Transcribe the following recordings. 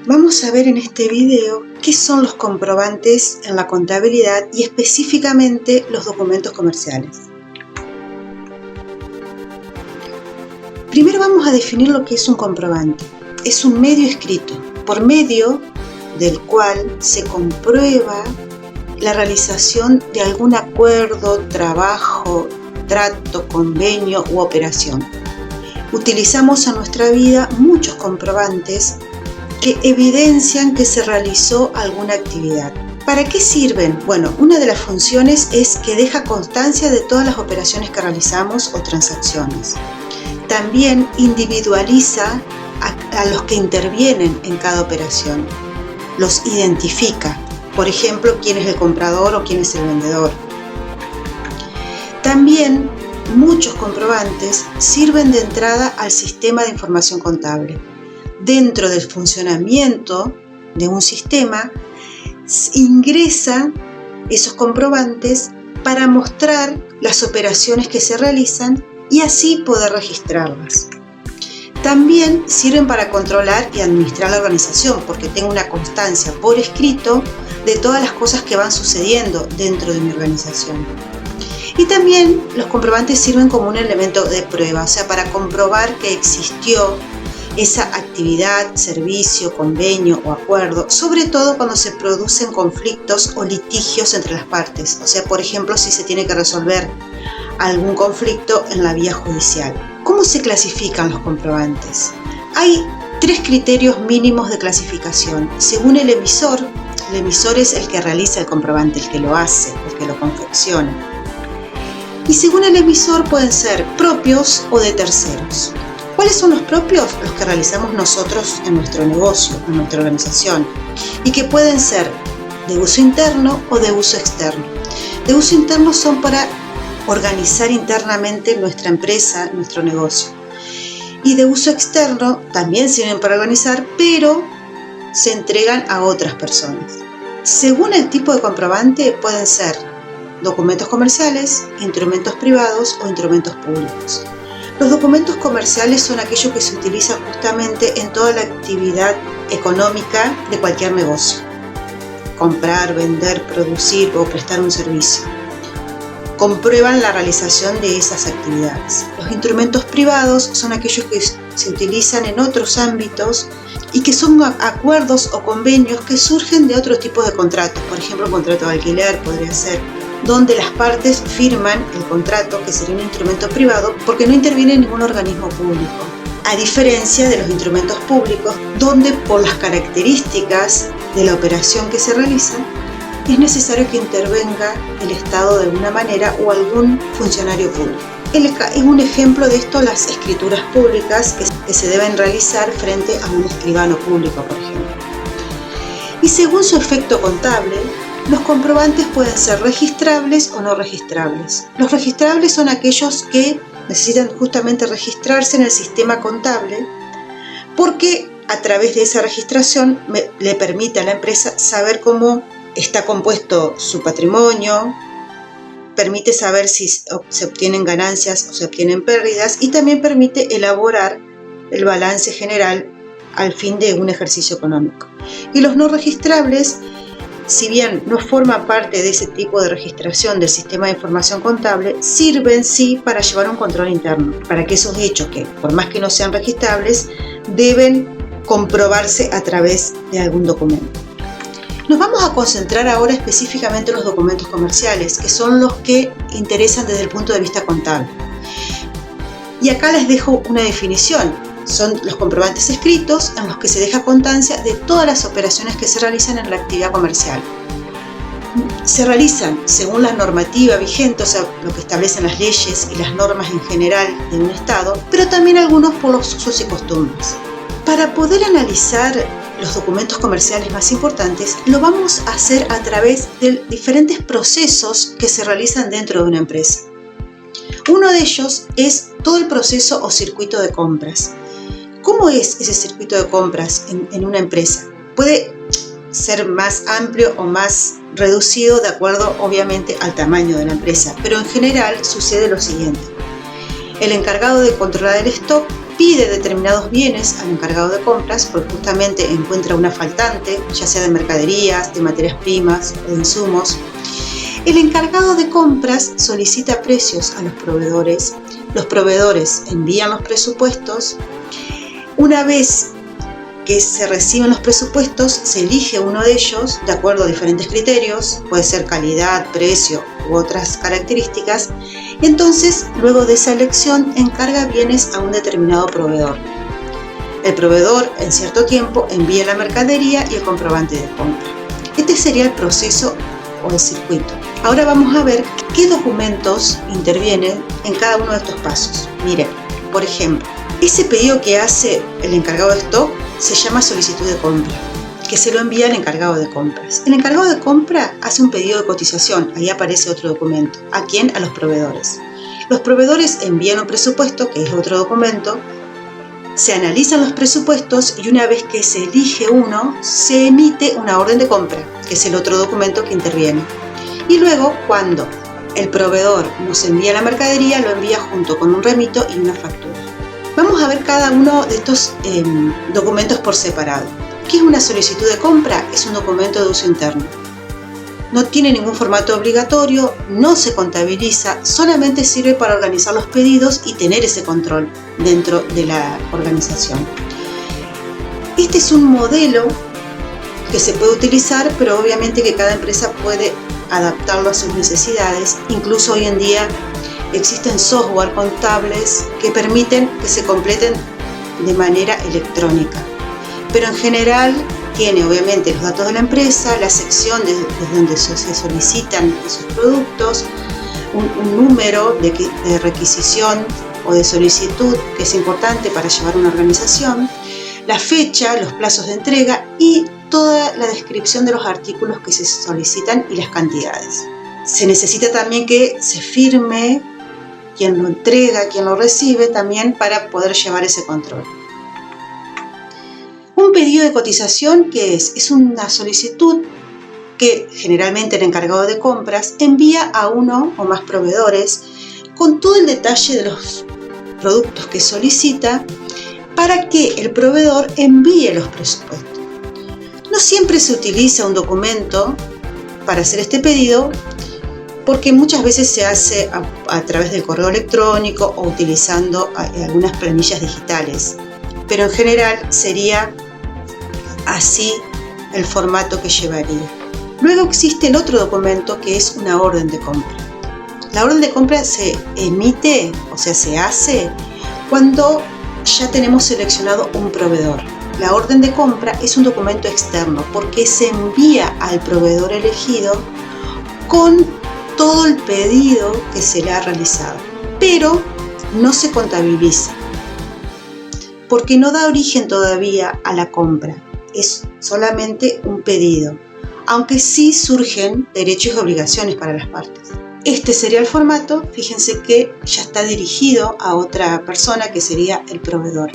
Vamos a ver en este video qué son los comprobantes en la contabilidad y específicamente los documentos comerciales. Primero vamos a definir lo que es un comprobante. Es un medio escrito, por medio del cual se comprueba la realización de algún acuerdo, trabajo, trato, convenio u operación. Utilizamos en nuestra vida muchos comprobantes que evidencian que se realizó alguna actividad. ¿Para qué sirven? Bueno, una de las funciones es que deja constancia de todas las operaciones que realizamos o transacciones. También individualiza a los que intervienen en cada operación. Los identifica. Por ejemplo, quién es el comprador o quién es el vendedor. También muchos comprobantes sirven de entrada al sistema de información contable. Dentro del funcionamiento de un sistema, ingresan esos comprobantes para mostrar las operaciones que se realizan y así poder registrarlas. También sirven para controlar y administrar la organización, porque tengo una constancia por escrito de todas las cosas que van sucediendo dentro de mi organización. Y también los comprobantes sirven como un elemento de prueba, o sea, para comprobar que existió esa actividad, servicio, convenio o acuerdo, sobre todo cuando se producen conflictos o litigios entre las partes. O sea, por ejemplo, si se tiene que resolver algún conflicto en la vía judicial. ¿Cómo se clasifican los comprobantes? Hay 3 criterios mínimos de clasificación. Según el emisor es el que realiza el comprobante, el que lo hace, el que lo confecciona. Y según el emisor pueden ser propios o de terceros. ¿Cuáles son los propios? Los que realizamos nosotros en nuestro negocio, en nuestra organización, y que pueden ser de uso interno o de uso externo. De uso interno son para organizar internamente nuestra empresa, nuestro negocio. Y de uso externo también sirven para organizar, pero se entregan a otras personas. Según el tipo de comprobante pueden ser documentos comerciales, instrumentos privados o instrumentos públicos. Los documentos comerciales son aquellos que se utilizan justamente en toda la actividad económica de cualquier negocio. Comprar, vender, producir o prestar un servicio. Comprueban la realización de esas actividades. Los instrumentos privados son aquellos que se utilizan en otros ámbitos y que son acuerdos o convenios que surgen de otro tipo de contratos. Por ejemplo, un contrato de alquiler podría ser, donde las partes firman el contrato, que sería un instrumento privado, porque no interviene ningún organismo público. A diferencia de los instrumentos públicos, donde por las características de la operación que se realiza, es necesario que intervenga el Estado de alguna manera o algún funcionario público. Es un ejemplo de esto las escrituras públicas que se deben realizar frente a un escribano público, por ejemplo. Y según su efecto contable, los comprobantes pueden ser registrables o no registrables. Los registrables son aquellos que necesitan justamente registrarse en el sistema contable porque a través de esa registración le permite a la empresa saber cómo está compuesto su patrimonio, permite saber si se obtienen ganancias o se obtienen pérdidas y también permite elaborar el balance general al fin de un ejercicio económico. Y los no registrables, si bien no forman parte de ese tipo de registración del sistema de información contable, sirven sí para llevar un control interno, para que esos hechos que, por más que no sean registrables, deben comprobarse a través de algún documento. Nos vamos a concentrar ahora específicamente en los documentos comerciales, que son los que interesan desde el punto de vista contable. Y acá les dejo una definición. Son los comprobantes escritos en los que se deja constancia de todas las operaciones que se realizan en la actividad comercial. Se realizan según la normativa vigente, o sea, lo que establecen las leyes y las normas en general de un Estado, pero también algunos por los usos y costumbres. Para poder analizar los documentos comerciales más importantes, lo vamos a hacer a través de diferentes procesos que se realizan dentro de una empresa. Uno de ellos es todo el proceso o circuito de compras. ¿Cómo es ese circuito de compras en una empresa? Puede ser más amplio o más reducido de acuerdo, obviamente, al tamaño de la empresa, pero en general sucede lo siguiente. El encargado de controlar el stock pide determinados bienes al encargado de compras porque justamente encuentra una faltante, ya sea de mercaderías, de materias primas o de insumos. El encargado de compras solicita precios a los proveedores envían los presupuestos. Una vez que se reciben los presupuestos, se elige uno de ellos de acuerdo a diferentes criterios, puede ser calidad, precio u otras características. Entonces, luego de esa elección, encarga bienes a un determinado proveedor. El proveedor, en cierto tiempo, envía la mercadería y el comprobante de compra. Este sería el proceso o el circuito. Ahora vamos a ver qué documentos intervienen en cada uno de estos pasos. Miren, por ejemplo, ese pedido que hace el encargado de stock se llama solicitud de compra, que se lo envía al encargado de compras. El encargado de compra hace un pedido de cotización, ahí aparece otro documento. ¿A quién? A los proveedores. Los proveedores envían un presupuesto, que es otro documento, se analizan los presupuestos y una vez que se elige uno, se emite una orden de compra, que es el otro documento que interviene. Y luego, cuando el proveedor nos envía la mercadería, lo envía junto con un remito y una factura. Vamos a ver cada uno de estos documentos por separado. ¿Qué es una solicitud de compra? Es un documento de uso interno. No tiene ningún formato obligatorio, no se contabiliza, solamente sirve para organizar los pedidos y tener ese control dentro de la organización. Este es un modelo que se puede utilizar, pero obviamente que cada empresa puede adaptarlo a sus necesidades. Incluso hoy en día existen software contables que permiten que se completen de manera electrónica. Pero en general tiene obviamente los datos de la empresa, la sección desde donde se solicitan esos productos, un número de requisición o de solicitud que es importante para llevar una organización, la fecha, los plazos de entrega y toda la descripción de los artículos que se solicitan y las cantidades. Se necesita también que se firme quien lo entrega, quien lo recibe también para poder llevar ese control. Un pedido de cotización, ¿qué es? Es una solicitud que generalmente el encargado de compras envía a uno o más proveedores con todo el detalle de los productos que solicita para que el proveedor envíe los presupuestos. No siempre se utiliza un documento para hacer este pedido porque muchas veces se hace a través del correo electrónico o utilizando algunas planillas digitales, pero en general sería así el formato que llevaría. Luego existe el otro documento que es una orden de compra. La orden de compra se emite, o sea, se hace cuando ya tenemos seleccionado un proveedor. La orden de compra es un documento externo porque se envía al proveedor elegido con todo el pedido que se le ha realizado, pero no se contabiliza porque no da origen todavía a la compra. Es solamente un pedido, aunque sí surgen derechos y obligaciones para las partes. Este sería el formato, fíjense que ya está dirigido a otra persona que sería el proveedor,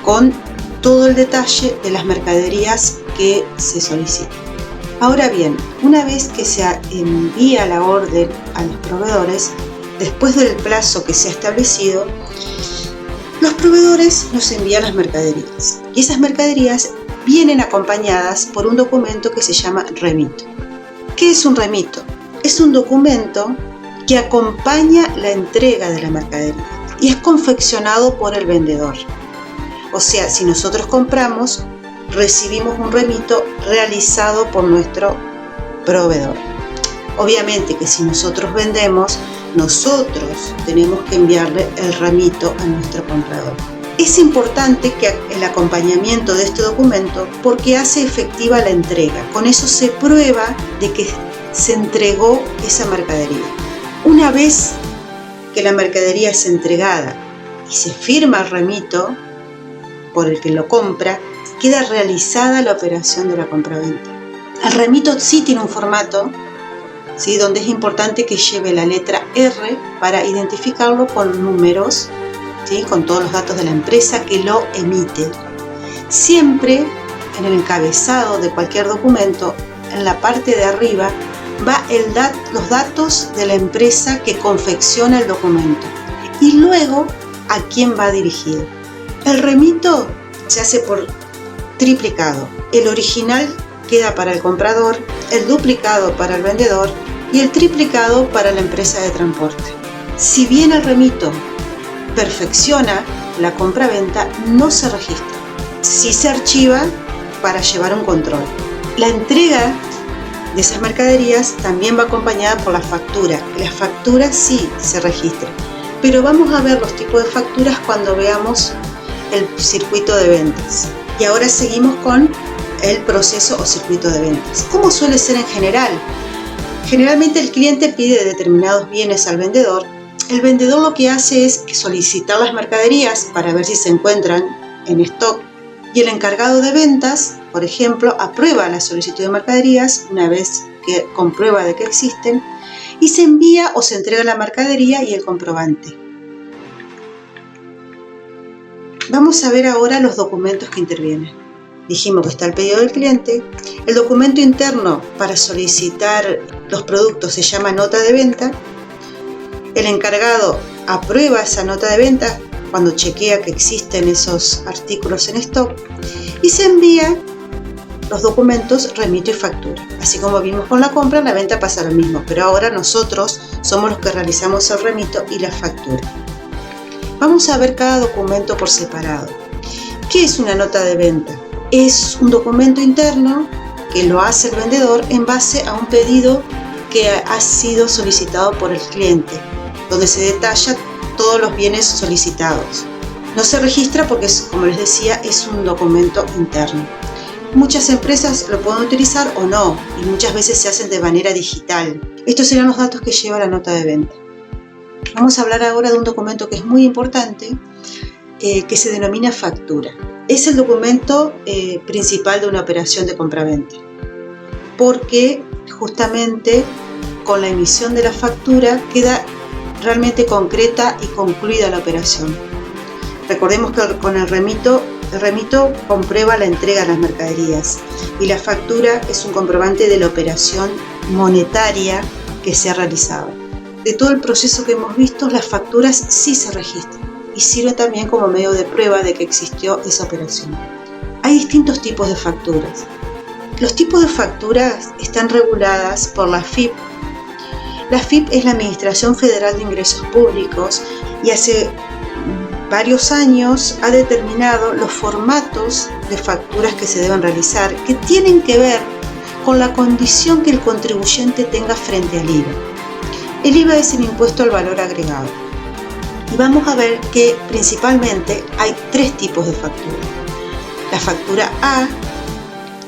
con todo el detalle de las mercaderías que se solicitan. Ahora bien, una vez que se envía la orden a los proveedores, después del plazo que se ha establecido, los proveedores nos envían las mercaderías y esas mercaderías vienen acompañadas por un documento que se llama remito. ¿Qué es un remito? Es un documento que acompaña la entrega de la mercadería y es confeccionado por el vendedor. O sea, si nosotros compramos, recibimos un remito realizado por nuestro proveedor. Obviamente que si nosotros vendemos, nosotros tenemos que enviarle el remito a nuestro comprador. Es importante que el acompañamiento de este documento porque hace efectiva la entrega. Con eso se prueba de que se entregó esa mercadería. Una vez que la mercadería es entregada y se firma el remito por el que lo compra, queda realizada la operación de la compraventa. El remito sí tiene un formato, ¿sí?, donde es importante que lleve la letra R para identificarlo con números, ¿sí?, con todos los datos de la empresa que lo emite. Siempre en el encabezado de cualquier documento, en la parte de arriba, va los datos de la empresa que confecciona el documento. Y luego a quién va dirigido. El remito se hace por triplicado. El original queda para el comprador, el duplicado para el vendedor y el triplicado para la empresa de transporte. Si bien el remito perfecciona la compra-venta, no se registra. Sí se archiva para llevar un control. La entrega de esas mercaderías también va acompañada por la factura. La factura sí se registra, pero vamos a ver los tipos de facturas cuando veamos el circuito de ventas. Y ahora seguimos con el proceso o circuito de ventas. ¿Cómo suele ser en general? Generalmente el cliente pide determinados bienes al vendedor. El vendedor lo que hace es solicitar las mercaderías para ver si se encuentran en stock, y el encargado de ventas, por ejemplo, aprueba la solicitud de mercaderías una vez que comprueba de que existen, y se envía o se entrega la mercadería y el comprobante. Vamos a ver ahora los documentos que intervienen. Dijimos que está el pedido del cliente. El documento interno para solicitar los productos se llama nota de venta. El encargado aprueba esa nota de venta cuando chequea que existen esos artículos en stock, y se envía los documentos remito y factura. Así como vimos con la compra, la venta pasa lo mismo, pero ahora nosotros somos los que realizamos el remito y la factura. Vamos a ver cada documento por separado. ¿Qué es una nota de venta? Es un documento interno que lo hace el vendedor en base a un pedido que ha sido solicitado por el cliente, donde se detalla todos los bienes solicitados. No se registra porque, como les decía, es un documento interno. Muchas empresas lo pueden utilizar o no, y muchas veces se hacen de manera digital. Estos serán los datos que lleva la nota de venta. Vamos a hablar ahora de un documento que es muy importante, que se denomina factura. Es el documento principal de una operación de compraventa, porque justamente con la emisión de la factura queda realmente concreta y concluida la operación. Recordemos que con el remito comprueba la entrega de las mercaderías, y la factura es un comprobante de la operación monetaria que se ha realizado. De todo el proceso que hemos visto, las facturas sí se registran y sirven también como medio de prueba de que existió esa operación. Hay distintos tipos de facturas. Los tipos de facturas están reguladas por la AFIP. La AFIP es la Administración Federal de Ingresos Públicos, y hace varios años ha determinado los formatos de facturas que se deben realizar, que tienen que ver con la condición que el contribuyente tenga frente al IVA. El IVA es el impuesto al valor agregado. Y vamos a ver que principalmente hay tres tipos de factura. La factura A,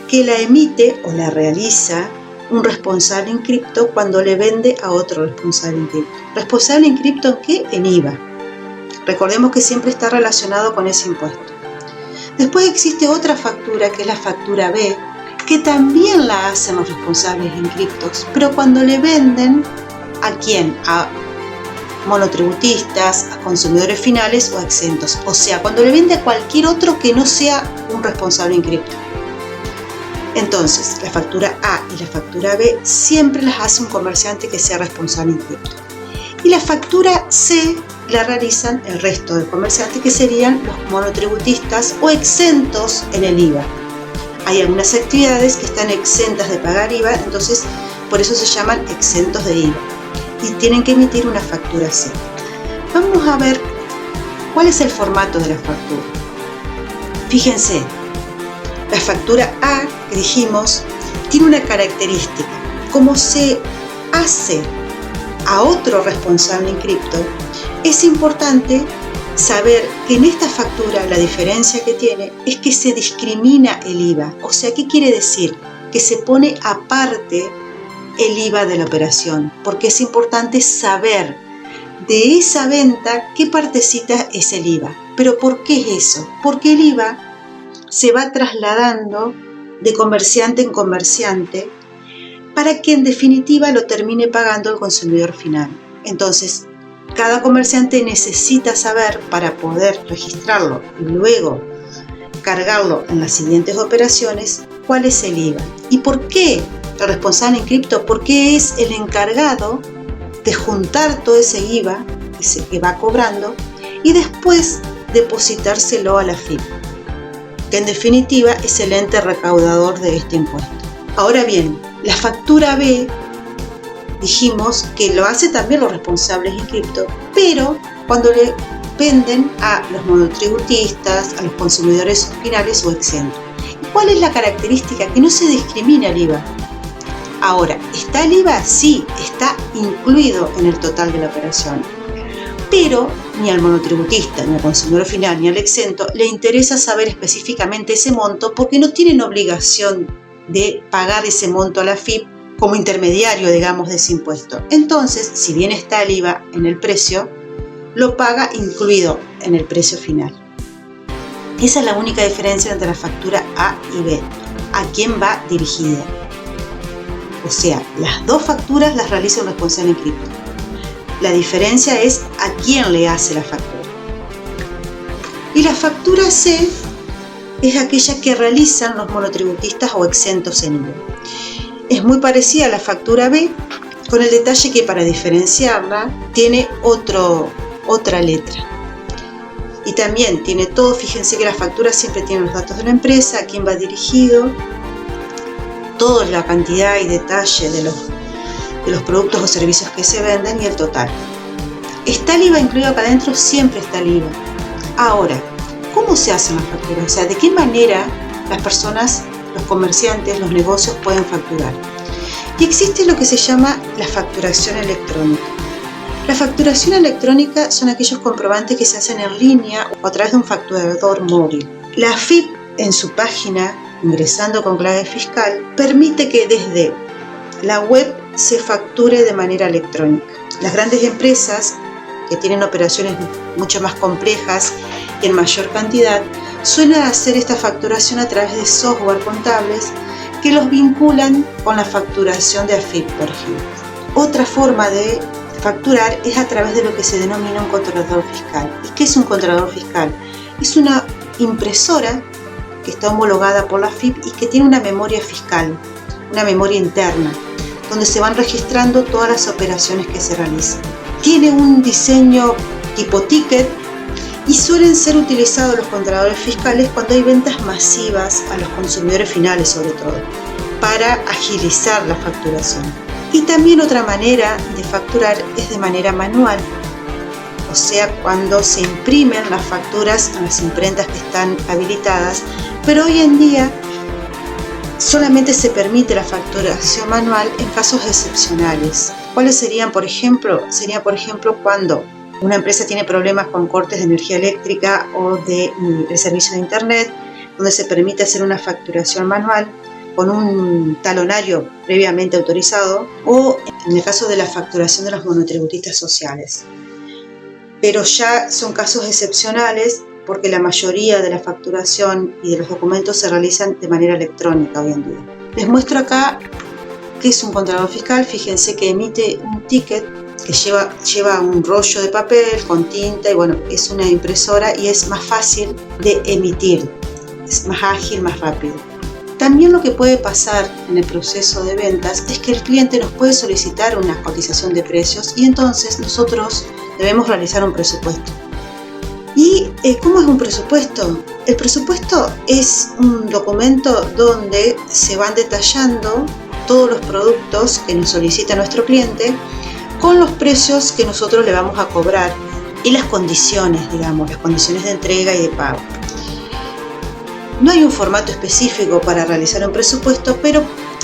que la emite o la realiza un responsable en cripto cuando le vende a otro responsable en cripto. ¿Responsable en cripto en qué? En IVA. Recordemos que siempre está relacionado con ese impuesto. Después existe otra factura, que es la factura B, que también la hacen los responsables en criptos, pero cuando le venden, ¿a quién? A monotributistas, a consumidores finales o a exentos. O sea, cuando le vende a cualquier otro que no sea un responsable en cripto. Entonces, la factura A y la factura B siempre las hace un comerciante que sea responsable en cripto. Y la factura C la realizan el resto de comerciantes, que serían los monotributistas o exentos en el IVA. Hay algunas actividades que están exentas de pagar IVA, entonces por eso se llaman exentos de IVA, y tienen que emitir una factura C. Vamos a ver cuál es el formato de la factura. Fíjense, la factura A, que dijimos, tiene una característica. Como se hace a otro responsable en cripto, es importante saber que en esta factura la diferencia que tiene es que se discrimina el IVA. O sea, ¿qué quiere decir? Que se pone aparte el IVA de la operación, porque es importante saber de esa venta qué partecita es el IVA. ¿Pero por qué es eso? Porque el IVA se va trasladando de comerciante en comerciante para que en definitiva lo termine pagando el consumidor final. Entonces, cada comerciante necesita saber, para poder registrarlo y luego cargarlo en las siguientes operaciones, cuál es el IVA. ¿Y por qué el responsable en cripto? Porque es el encargado de juntar todo ese IVA que va cobrando y después depositárselo a la AFIP, que en definitiva es el ente recaudador de este impuesto. Ahora bien, la factura B, dijimos que lo hacen también los responsables inscriptos, pero cuando le venden a los monotributistas, a los consumidores finales o exentos. ¿Cuál es la característica? Que no se discrimina el IVA. Ahora, ¿está el IVA? Sí, está incluido en el total de la operación. Pero ni al monotributista, ni al consumidor final, ni al exento le interesa saber específicamente ese monto porque no tienen obligación de pagar ese monto a la AFIP como intermediario, digamos, de ese impuesto. Entonces, si bien está el IVA en el precio, lo paga incluido en el precio final. Esa es la única diferencia entre la factura A y B. ¿A quién va dirigida? O sea, las dos facturas las realiza un responsable inscripto. La diferencia es a quién le hace la factura. Y la factura C es aquella que realizan los monotributistas o exentos en IVA. Es muy parecida a la factura B, con el detalle que para diferenciarla tiene otra letra. Y también tiene todo, fíjense que la factura siempre tiene los datos de la empresa, a quién va dirigido, toda la cantidad y detalle de los productos o servicios que se venden y el total. ¿Está el IVA incluido acá adentro? Siempre está el IVA. Ahora, ¿cómo se hacen las facturas? O sea, ¿de qué manera las personas, los comerciantes, los negocios pueden facturar? Y existe lo que se llama la facturación electrónica. La facturación electrónica son aquellos comprobantes que se hacen en línea o a través de un facturador móvil. La AFIP, en su página, ingresando con clave fiscal, permite que desde la web se facture de manera electrónica. Las grandes empresas que tienen operaciones mucho más complejas y en mayor cantidad suelen hacer esta facturación a través de software contables que los vinculan con la facturación de AFIP, por ejemplo. Otra forma de facturar es a través de lo que se denomina un controlador fiscal. ¿Y qué es un controlador fiscal? Es una impresora que está homologada por la AFIP y que tiene una memoria fiscal, una memoria interna, donde se van registrando todas las operaciones que se realizan. Tiene un diseño tipo ticket y suelen ser utilizados los controladores fiscales cuando hay ventas masivas a los consumidores finales, sobre todo, para agilizar la facturación. Y también otra manera de facturar es de manera manual, o sea, cuando se imprimen las facturas en las imprentas que están habilitadas, pero hoy en día solamente se permite la facturación manual en casos excepcionales. ¿Cuáles serían, por ejemplo? Sería, por ejemplo, cuando una empresa tiene problemas con cortes de energía eléctrica o de servicio de internet, donde se permite hacer una facturación manual con un talonario previamente autorizado, o en el caso de la facturación de los monotributistas sociales. Pero ya son casos excepcionales porque la mayoría de la facturación y de los documentos se realizan de manera electrónica hoy en día. Les muestro acá qué es un controlador fiscal. Fíjense que emite un ticket que lleva un rollo de papel con tinta y bueno, es una impresora y es más fácil de emitir, es más ágil, más rápido. También lo que puede pasar en el proceso de ventas es que el cliente nos puede solicitar una cotización de precios y entonces nosotros debemos realizar un presupuesto. ¿Y cómo es un presupuesto? El presupuesto es un documento donde se van detallando todos los productos que nos solicita nuestro cliente con los precios que nosotros le vamos a cobrar y las condiciones, digamos, las condiciones de entrega y de pago. No hay un formato específico para realizar un presupuesto, pero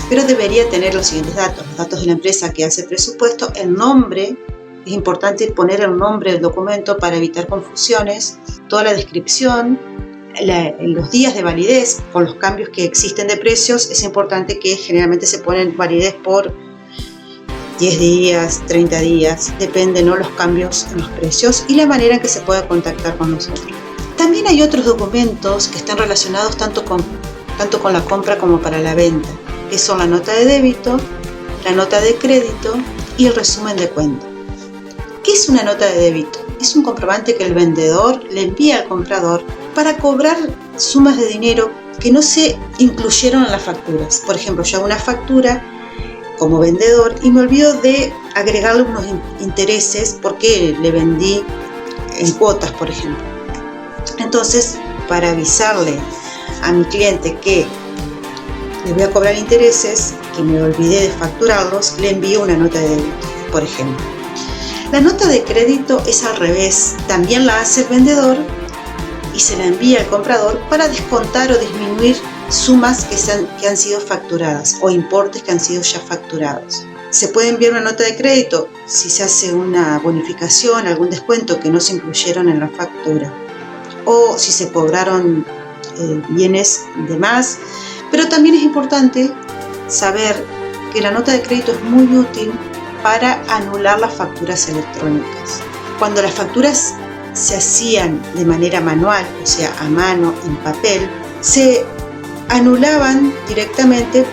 debería tener los siguientes datos. Los datos de la empresa que hace el presupuesto, el nombre, es importante poner el nombre del documento para evitar confusiones, toda la descripción, los días de validez con los cambios que existen de precios. Es importante que generalmente se ponen validez por 10 días, 30 días, depende, ¿no?, los cambios en los precios y la manera en que se pueda contactar con nosotros. También hay otros documentos que están relacionados tanto con la compra como para la venta, que son la nota de débito, la nota de crédito y el resumen de cuenta. ¿Qué es una nota de débito? Es un comprobante que el vendedor le envía al comprador para cobrar sumas de dinero que no se incluyeron en las facturas. Por ejemplo, yo hago una factura como vendedor y me olvido de agregarle unos intereses porque le vendí en cuotas, por ejemplo. Entonces, para avisarle a mi cliente que le voy a cobrar intereses, que me olvidé de facturarlos, le envío una nota de débito, por ejemplo. La nota de crédito es al revés, también la hace el vendedor y se la envía al comprador para descontar o disminuir sumas que han sido facturadas o importes que han sido ya facturados. Se puede enviar una nota de crédito si se hace una bonificación, algún descuento que no se incluyeron en la factura, o si se cobraron bienes de más. Pero también es importante saber que la nota de crédito es muy útil para anular las facturas electrónicas. Cuando las facturas se hacían de manera manual, o sea, a mano, en papel, se anulaban directamente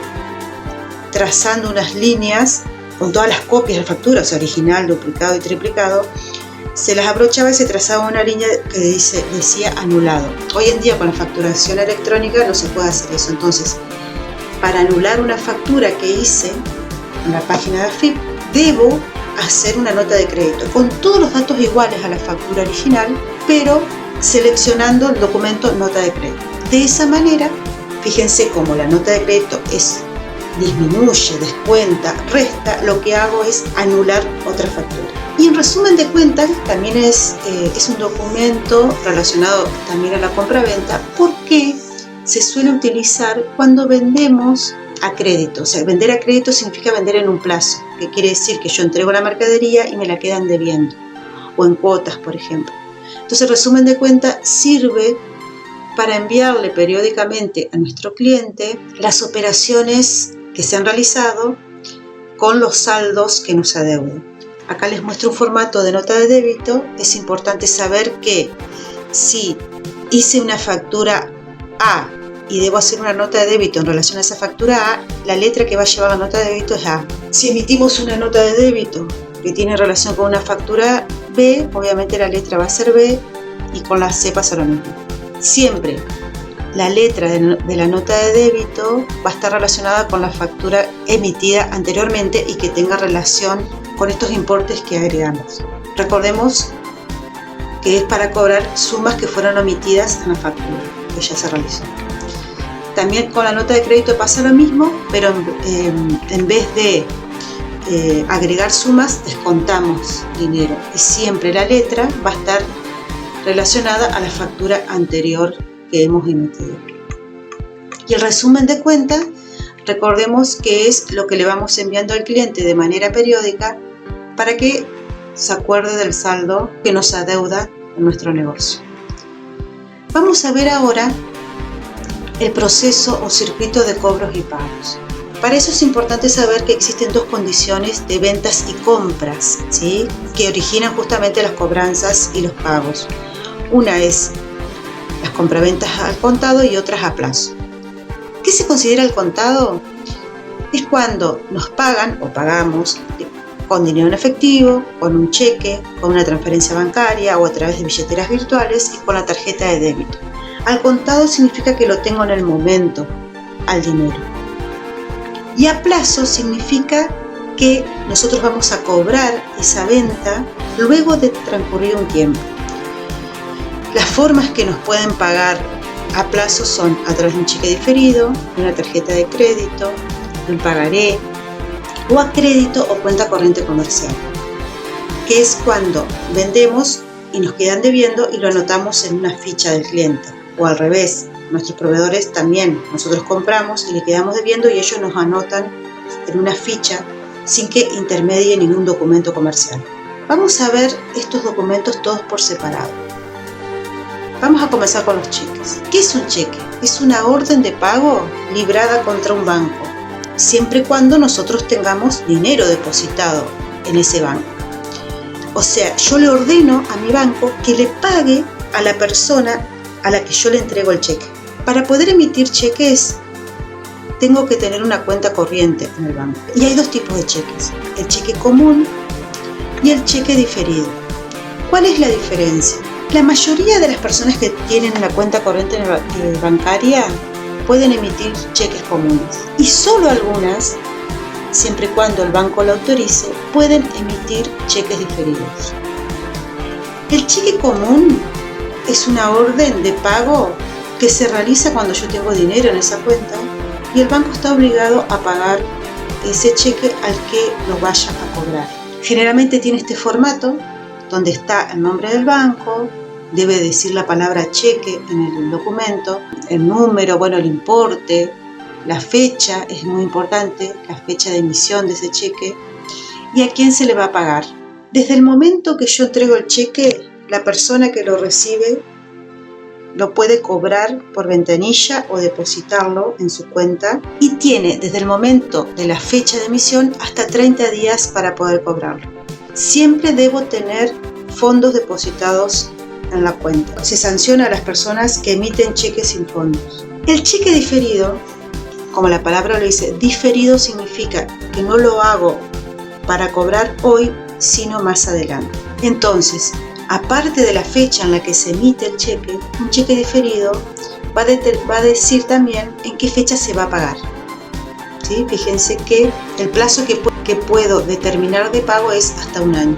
trazando unas líneas con todas las copias de la factura, o sea, original, duplicado y triplicado. Se las abrochaba y se trazaba una línea que decía anulado. Hoy en día con la facturación electrónica no se puede hacer eso. Entonces, para anular una factura que hice en la página de AFIP, debo hacer una nota de crédito con todos los datos iguales a la factura original, pero seleccionando el documento nota de crédito. De esa manera, fíjense cómo la nota de crédito disminuye, descuenta, resta, lo que hago es anular otra factura. Y en resumen de cuentas, también es un documento relacionado también a la compraventa, porque se suele utilizar cuando vendemos a crédito. O sea, vender a crédito significa vender en un plazo, que quiere decir que yo entrego la mercadería y me la quedan debiendo, o en cuotas, por ejemplo. Entonces, el resumen de cuentas sirve para enviarle periódicamente a nuestro cliente las operaciones que se han realizado con los saldos que nos adeudan. Acá les muestro un formato de nota de débito. Es importante saber que si hice una factura A y debo hacer una nota de débito en relación a esa factura A, la letra que va a llevar la nota de débito es A. Si emitimos una nota de débito que tiene relación con una factura B, obviamente la letra va a ser B, y con la C pasa lo mismo. Siempre la letra de la nota de débito va a estar relacionada con la factura emitida anteriormente y que tenga relación con estos importes que agregamos. Recordemos que es para cobrar sumas que fueron omitidas en la factura que ya se realizó. También con la nota de crédito pasa lo mismo, pero en vez de agregar sumas, descontamos dinero. Y siempre la letra va a estar relacionada a la factura anterior que hemos emitido. Y el resumen de cuentas, recordemos que es lo que le vamos enviando al cliente de manera periódica para que se acuerde del saldo que nos adeuda en nuestro negocio. Vamos a ver ahora el proceso o circuito de cobros y pagos. Para eso es importante saber que existen dos condiciones de ventas y compras, ¿sí?, que originan justamente las cobranzas y los pagos. Una es las compraventas al contado y otras a plazo. ¿Qué se considera el contado? Es cuando nos pagan o pagamos con dinero en efectivo, con un cheque, con una transferencia bancaria o a través de billeteras virtuales y con la tarjeta de débito. Al contado significa que lo tengo en el momento, al dinero. Y a plazo significa que nosotros vamos a cobrar esa venta luego de transcurrir un tiempo. Las formas que nos pueden pagar a plazo son a través de un cheque diferido, de una tarjeta de crédito, de un pagaré, o a crédito o cuenta corriente comercial, que es cuando vendemos y nos quedan debiendo y lo anotamos en una ficha del cliente, o al revés, nuestros proveedores también, nosotros compramos y le quedamos debiendo y ellos nos anotan en una ficha sin que intermedie ningún documento comercial. Vamos a ver estos documentos todos por separado. Vamos a comenzar con los cheques. ¿Qué es un cheque? Es una orden de pago librada contra un banco, siempre y cuando nosotros tengamos dinero depositado en ese banco. O sea, yo le ordeno a mi banco que le pague a la persona a la que yo le entrego el cheque. Para poder emitir cheques, tengo que tener una cuenta corriente en el banco. Y hay dos tipos de cheques: el cheque común y el cheque diferido. ¿Cuál es la diferencia? La mayoría de las personas que tienen una cuenta corriente bancaria pueden emitir cheques comunes, y solo algunas, siempre y cuando el banco lo autorice, pueden emitir cheques diferidos. El cheque común es una orden de pago que se realiza cuando yo tengo dinero en esa cuenta y el banco está obligado a pagar ese cheque al que lo vaya a cobrar. Generalmente tiene este formato donde está el nombre del banco, debe decir la palabra cheque en el documento, el número, el importe, la fecha, es muy importante, la fecha de emisión de ese cheque y a quién se le va a pagar. Desde el momento que yo entrego el cheque, la persona que lo recibe lo puede cobrar por ventanilla o depositarlo en su cuenta y tiene desde el momento de la fecha de emisión hasta 30 días para poder cobrarlo. Siempre debo tener fondos depositados en la cuenta. Se sanciona a las personas que emiten cheques sin fondos. El cheque diferido, como la palabra lo dice, diferido significa que no lo hago para cobrar hoy, sino más adelante. Entonces, aparte de la fecha en la que se emite el cheque, un cheque diferido va a decir también en qué fecha se va a pagar. ¿Sí? Fíjense que el plazo que puedo determinar de pago es hasta un año.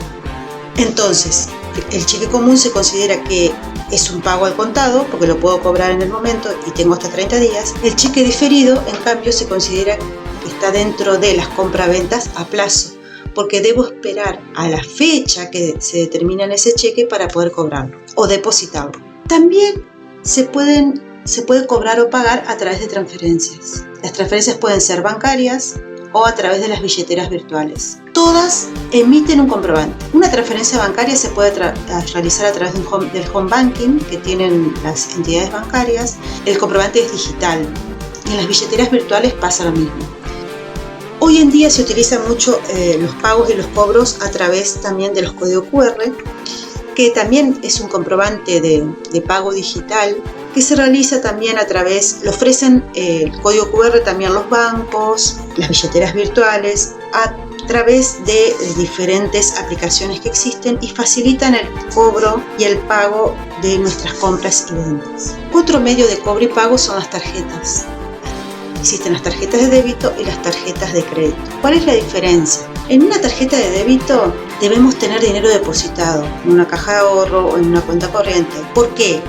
Entonces, el cheque común se considera que es un pago al contado, porque lo puedo cobrar en el momento y tengo hasta 30 días. El cheque diferido, en cambio, se considera que está dentro de las compraventas a plazo, porque debo esperar a la fecha que se determina en ese cheque para poder cobrarlo o depositarlo. También se puede cobrar o pagar a través de transferencias. Las transferencias pueden ser bancarias o a través de las billeteras virtuales. Todas emiten un comprobante. Una transferencia bancaria se puede realizar a través del home banking que tienen las entidades bancarias. El comprobante es digital y en las billeteras virtuales pasa lo mismo. Hoy en día se utilizan mucho los pagos y los cobros a través también de los códigos QR, que también es un comprobante de pago digital que se realiza también a través, lo ofrecen el código QR también los bancos, las billeteras virtuales, a través de diferentes aplicaciones que existen y facilitan el cobro y el pago de nuestras compras y ventas. Otro medio de cobro y pago son las tarjetas. Existen las tarjetas de débito y las tarjetas de crédito. ¿Cuál es la diferencia? En una tarjeta de débito debemos tener dinero depositado en una caja de ahorro o en una cuenta corriente. ¿Por qué?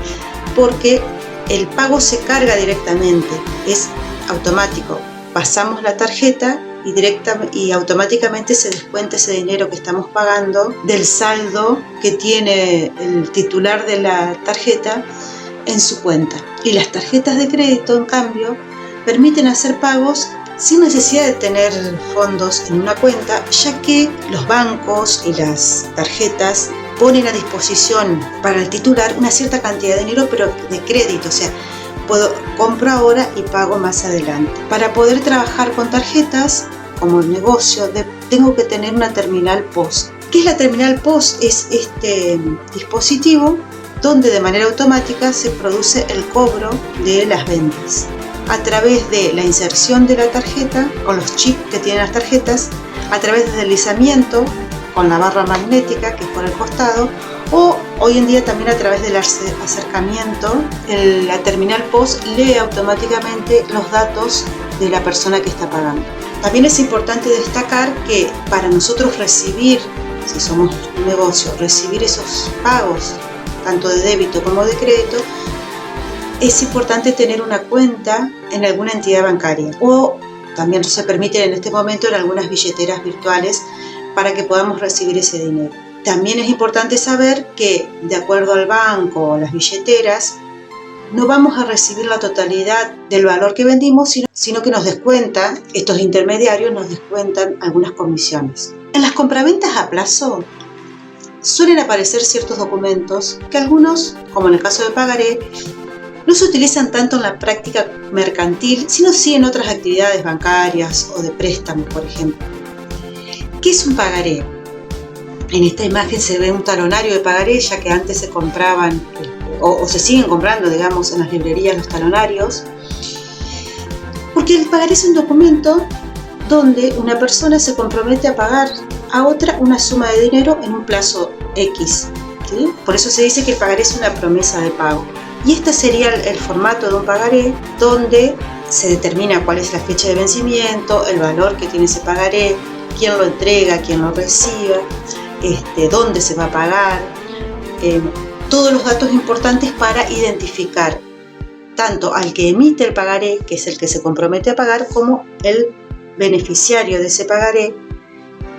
Porque el pago se carga directamente, es automático. Pasamos la tarjeta y automáticamente se descuenta ese dinero que estamos pagando del saldo que tiene el titular de la tarjeta en su cuenta. Y las tarjetas de crédito, en cambio, permiten hacer pagos sin necesidad de tener fondos en una cuenta, ya que los bancos y las tarjetas ponen a disposición para el titular una cierta cantidad de dinero, pero de crédito, o sea, compro ahora y pago más adelante. Para poder trabajar con tarjetas como negocio, tengo que tener una terminal POS. ¿Qué es la terminal POS? Es este dispositivo donde de manera automática se produce el cobro de las ventas a través de la inserción de la tarjeta con los chips que tienen las tarjetas, a través del deslizamiento con la barra magnética que es por el costado, o hoy en día también a través del acercamiento. La terminal POS lee automáticamente los datos de la persona que está pagando. También es importante destacar que para nosotros recibir, si somos un negocio, recibir esos pagos tanto de débito como de crédito, es importante tener una cuenta en alguna entidad bancaria, o también se permite en este momento en algunas billeteras virtuales para que podamos recibir ese dinero. También es importante saber que, de acuerdo al banco o las billeteras, no vamos a recibir la totalidad del valor que vendimos, sino que nos descuentan, estos intermediarios nos descuentan algunas comisiones. En las compraventas a plazo suelen aparecer ciertos documentos que algunos, como en el caso de pagaré, no se utilizan tanto en la práctica mercantil, sino sí en otras actividades bancarias o de préstamos, por ejemplo. ¿Qué es un pagaré? En esta imagen se ve un talonario de pagaré, ya que antes se compraban o se siguen comprando, digamos, en las librerías los talonarios, porque el pagaré es un documento donde una persona se compromete a pagar a otra una suma de dinero en un plazo X, ¿sí? Por eso se dice que el pagaré es una promesa de pago. Y este sería el formato de un pagaré, donde se determina cuál es la fecha de vencimiento, el valor que tiene ese pagaré, quién lo entrega, quién lo reciba, dónde se va a pagar, todos los datos importantes para identificar tanto al que emite el pagaré, que es el que se compromete a pagar, como el beneficiario de ese pagaré,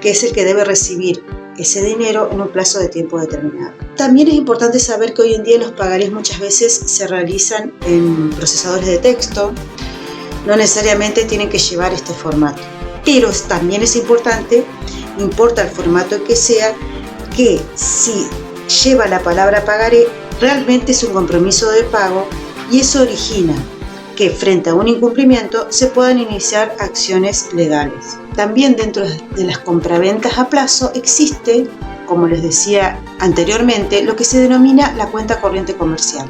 que es el que debe recibir ese dinero en un plazo de tiempo determinado. También es importante saber que hoy en día los pagarés muchas veces se realizan en procesadores de texto, no necesariamente tienen que llevar este formato, pero también es importante, no importa el formato que sea, que si lleva la palabra pagaré, realmente es un compromiso de pago y eso origina que frente a un incumplimiento se puedan iniciar acciones legales. También dentro de las compraventas a plazo existe, como les decía anteriormente, lo que se denomina la cuenta corriente comercial.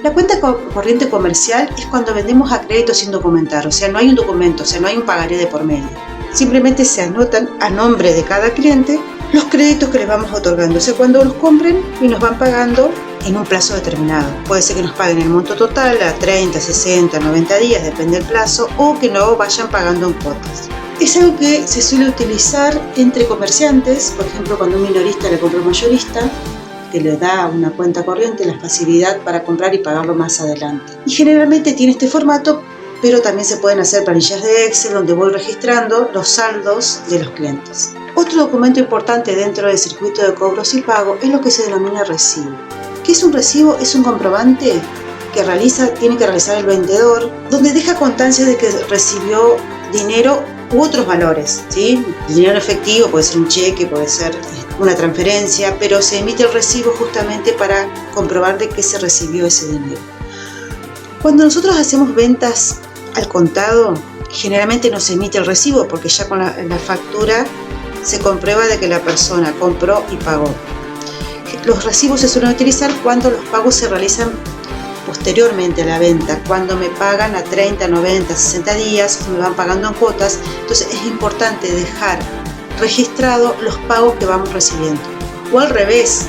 La cuenta corriente comercial es cuando vendemos a crédito sin documentar, o sea, no hay un documento, o sea, no hay un pagaré de por medio. Simplemente se anotan a nombre de cada cliente los créditos que les vamos otorgando, o sea, cuando los compren y nos van pagando en un plazo determinado. Puede ser que nos paguen el monto total a 30, 60, 90 días, depende del plazo, o que no vayan pagando en cuotas. Es algo que se suele utilizar entre comerciantes, por ejemplo, cuando un minorista le compra a un mayorista, que le da una cuenta corriente, la facilidad para comprar y pagarlo más adelante. Y generalmente tiene este formato, pero también se pueden hacer planillas de Excel donde voy registrando los saldos de los clientes. Otro documento importante dentro del circuito de cobros y pago es lo que se denomina recibo. ¿Qué es un recibo? Es un comprobante que tiene que realizar el vendedor, donde deja constancia de que recibió dinero u otros valores, ¿sí? Dinero en efectivo, puede ser un cheque, puede ser una transferencia, pero se emite el recibo justamente para comprobar de que se recibió ese dinero. Cuando nosotros hacemos ventas al contado, generalmente no se emite el recibo porque ya con la factura se comprueba de que la persona compró y pagó. Los recibos se suelen utilizar cuando los pagos se realizan posteriormente a la venta, cuando me pagan a 30, 90, 60 días, me van pagando en cuotas. Entonces es importante dejar registrado los pagos que vamos recibiendo. O al revés,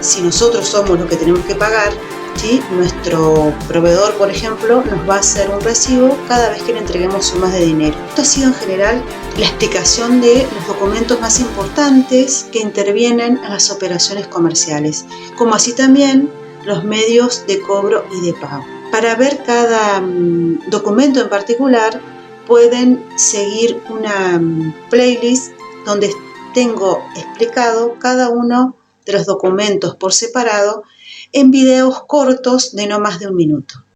si nosotros somos los que tenemos que pagar, ¿sí? Nuestro proveedor, por ejemplo, nos va a hacer un recibo cada vez que le entreguemos sumas de dinero. Esto ha sido en general la explicación de los documentos más importantes que intervienen en las operaciones comerciales, como así también los medios de cobro y de pago. Para ver cada documento en particular, pueden seguir una playlist donde tengo explicado cada uno de los documentos por separado en videos cortos de no más de 1 minuto.